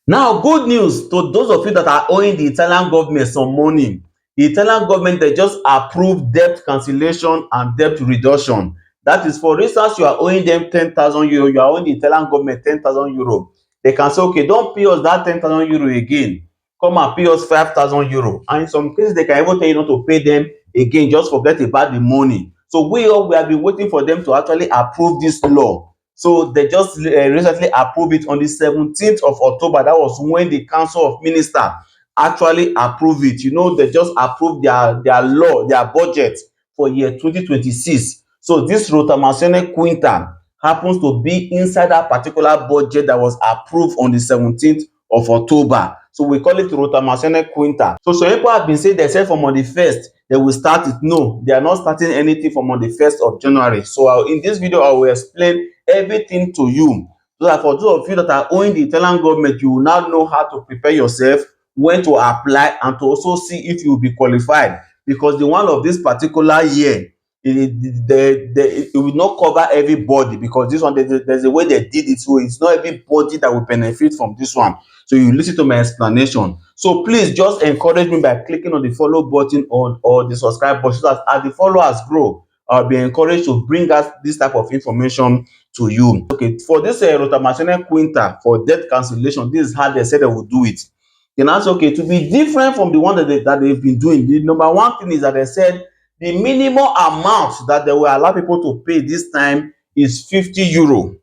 Now, good news to those of you that are owing the Italian government some money. The Italian government, they just approved debt cancellation and debt reduction. That is, for instance, you are owing them 10,000 euro, you are owing the Italian government 10,000 euro. They can say, okay, don't pay us that 10,000 euro again. Come and pay us 5,000 euro. And in some cases, they can even tell you not to pay them again, just forget about the money. So we have been waiting for them to actually approve this law. So they just recently approved it on the 17th of October. That was when the Council of Ministers actually approved it. You know, they just approved their law, their budget for year 2026. So this rottamazione quinta happens to be inside that particular budget that was approved on the 17th of October. So we call it rottamazione quinta. So some people have been saying they said from on the 1st they will start it. No, they are not starting anything from on the 1st of January. So in this video, I will explain everything to you, so that for those of you that are owing the Italian government, you will now know how to prepare yourself, when to apply, and to also see if you will be qualified, because the one of this particular year, it will not cover everybody, because this one, there's a way they did it, so it's not everybody that will benefit from this one. So you listen to my explanation. So please just encourage me by clicking on the follow button or the subscribe button, so that as the followers grow, I'll be encouraged to bring us this type of information to you. Okay, for this rottamazione quinta for debt cancellation, this is how they said they will do it. Then that's okay. To be different from the one that they've been doing, the number one thing is that they said the minimum amount that they will allow people to pay this time is 50 euro.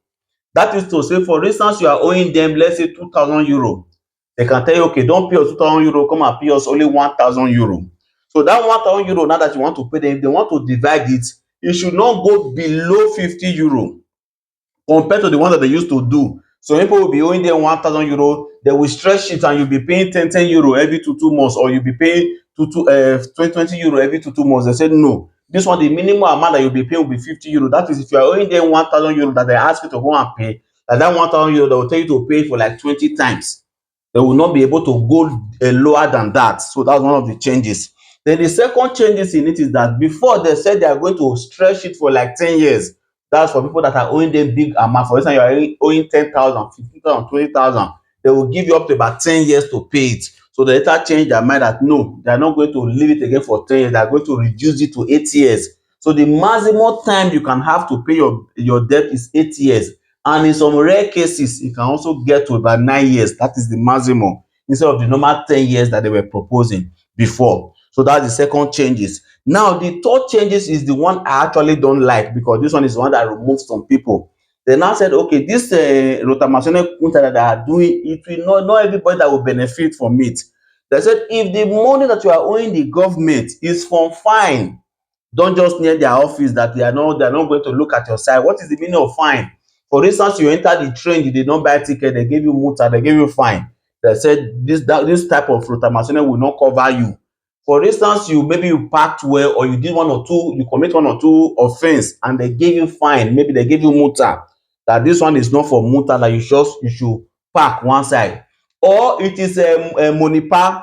That is to say, for instance, you are owing them, let's say 2,000 euro. They can tell you, okay, don't pay us 2,000 euro, come and pay us only 1,000 euro. So that 1,000 euro, now that you want to pay them, if they want to divide it, it should not go below 50 euro compared to the one that they used to do. So people will be owing them 1,000 euro, they will stretch it and you'll be paying 10 euro every 2 months, or you'll be paying 20 euro every 2 months. They said no. This one, the minimum amount that you'll be paying will be 50 euro. That is, if you are owing them 1,000 euro that they ask you to go and pay, that 1,000 euro, they will tell you to pay for like 20 times. They will not be able to go lower than that. So that's one of the changes. Then the second changes in it is that before they said they are going to stretch it for like 10 years. That's for people that are owing them big amount. For instance, you are owing 10,000, 15,000, 20,000. They will give you up to about 10 years to pay it. So they later change their mind that no, they are not going to leave it again for 10 years. They are going to reduce it to 8 years. So the maximum time you can have to pay your debt is 8 years. And in some rare cases, it can also get to about 9 years. That is the maximum, instead of the normal 10 years that they were proposing before. So that's the second changes. Now, the third changes is the one I actually don't like, because this one is the one that removes some people. They now said, okay, this rottamazione quinta that they are doing, it will not everybody that will benefit from it. They said if the money that you are owing the government is from fine, don't just near their office that they are not going to look at your side. What is the meaning of fine? For instance, you enter the train, you did not buy ticket, they gave you multa, they gave you fine. They said this type of rottamazione will not cover you. For instance, maybe you parked well, or you did one or two, you commit one or two offense and they gave you fine, maybe they gave you multa, that this one is not for multa, that you should park one side. Or it is a municipal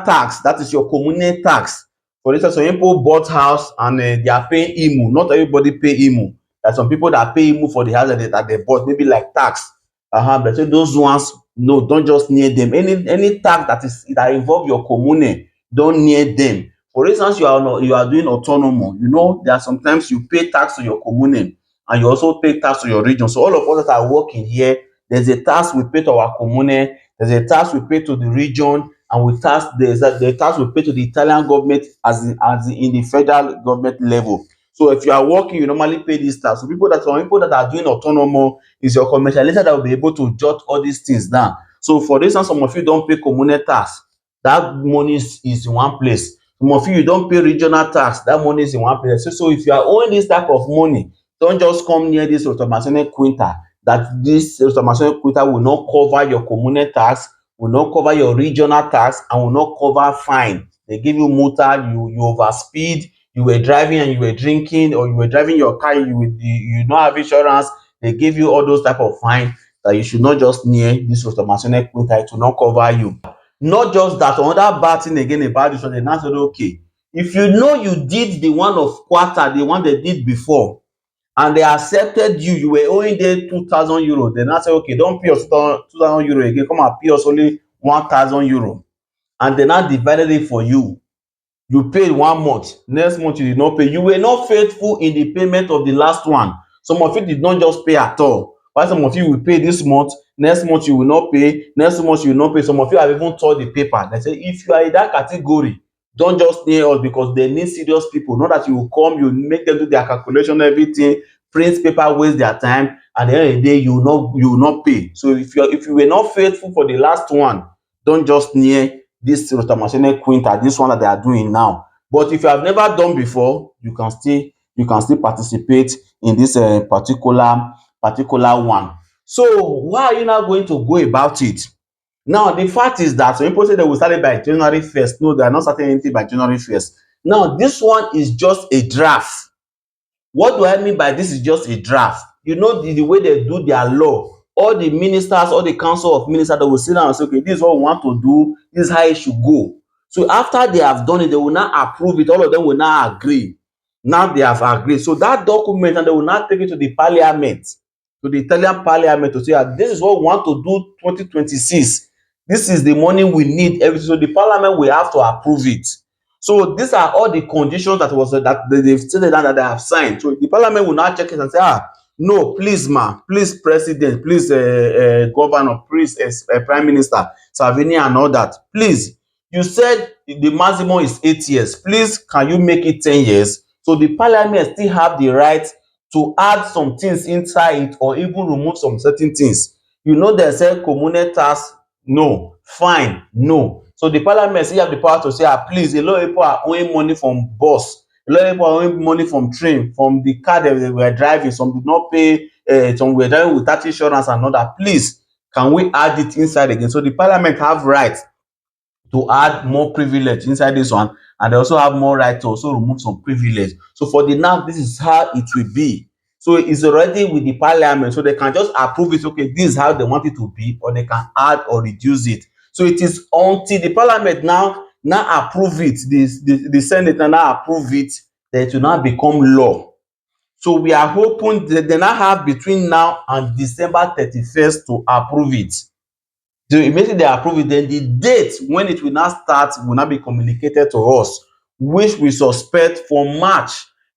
tax, that is your communal tax. For instance, some people bought house and they are paying IMU. Not everybody pay IMU. There are some people that pay IMU for the house that they bought, maybe like tax. But so those ones, no, don't just near them. Any tax that involve your commune, don't near them. For instance, you are doing autonomous. You know, there are sometimes you pay tax to your commune and you also pay tax to your region. So all of us that are working here, there's a tax we pay to our commune, there's a tax we pay to the region, and there's the tax we pay to the Italian government as in the federal government level. So if you are working, you normally pay this tax. So some people that are doing autonomous, is your commercializer that will be able to jot all these things down. So for instance, some of you don't pay communal tax. That money is in one place. Some of you don't pay regional tax. That money is in one place. So if you are owing this type of money, don't just come near this rottamazione quinta. That this rottamazione quinta will not cover your communal tax, will not cover your regional tax, and will not cover fine. They give you multa, you overspeed, you were driving and you were drinking, or you were driving your car, you don't have insurance, they give you all those type of fine, that you should not just near this rottamazione quinta. It will not cover you. Not just that, another bad thing again about this one, they now said, okay, if you know you did the one of quarter, the one they did before, and they accepted you, you were owing them 2,000 euro. They now say, okay, don't pay us 2,000 euro again, come and pay us only 1,000 euro, and they now divided it for you. You paid 1 month, next month you did not pay. You were not faithful in the payment of the last one. Some of you did not just pay at all, while some of you will pay this month, next month you will not pay, next month you will not pay. Some of you have even tore the paper. They say if you are in that category, don't just near us, because they need serious people. Not that you will come, you make them do their calculation, everything, print paper, waste their time, at the end of the day you will not pay. So if you were not faithful for the last one, don't just near this rottamazione quinta, this one that they are doing now. But if you have never done before, you can still participate in this particular one. So why are you now going to go about it? Now the fact is that some people say they will start it by January 1st. No, they are not starting anything by January 1st. Now this one is just a draft. What do I mean by this is just a draft? You know the way they do their law. All the ministers, all the council of ministers, they will sit down and say, okay, this is what we want to do, this is how it should go. So after they have done it, they will now approve it. All of them will now agree. Now they have agreed. So that document, and they will now take it to the parliament, to the Italian parliament, to say, ah, this is what we want to do 2026. This is the money we need. Everything. So the parliament will have to approve it. So these are all the conditions that they've stated that they have signed. So the parliament will now check it and say, ah, no, please, ma, please, president, please, governor, please, prime minister, Salvini, and all that. Please, you said the maximum is 8 years. Please, can you make it 10 years? So the parliament still have the right to add some things inside it, or even remove some certain things. You know, they say communitas, no, fine, no. So the parliament still have the power to say, ah, please, a lot of people are owing money from bus, a lot of people are owing money from train, from the car that they were driving. Some did not pay, some were driving without insurance and all that. Please, can we add it inside again? So the parliament have right to add more privilege inside this one, and they also have more right to also remove some privilege. So for the now, this is how it will be. So it's already with the parliament, so they can just approve it. Okay, this is how they want it to be, or they can add or reduce it. So it is until the parliament now approve it, the senate now approve it, that it will now become law. So we are hoping that they now have between now and December 31st to approve it. So immediately they approve it, then the date when it will now start will now be communicated to us, which we suspect for March.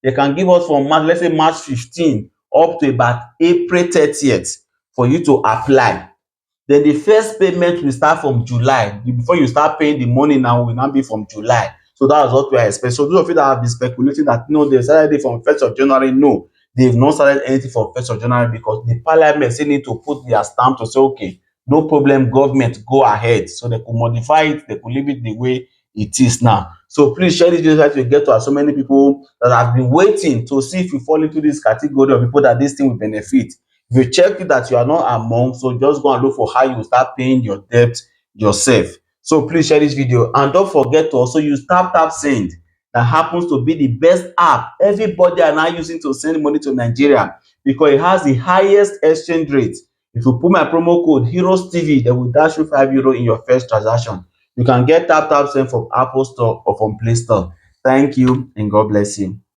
They can give us from March, let's say March 15 up to about April 30th for you to apply. Then the first payment will start from July. Before you start paying the money now, will now be from July. So that is what we are expecting. So those of you that have been speculating that no, they started it from 1st of January, no, they've not started anything from 1st of January, because the parliament still need to put their stamp to say, okay, no problem, government, go ahead. So they could modify it, they could leave it the way it is now. So please share this video so that you get to so many people that have been waiting to see if you fall into this category of people that this thing will benefit. If you check it that you are not among, so just go and look for how you start paying your debt yourself. So please share this video, and don't forget to also use tap send. That happens to be the best app everybody are now using to send money to Nigeria, because it has the highest exchange rate. If you put my promo code heroes tv, they will dash you €5 in your first transaction. You can get tap send from Apple Store or from Play Store. Thank you, and God bless you.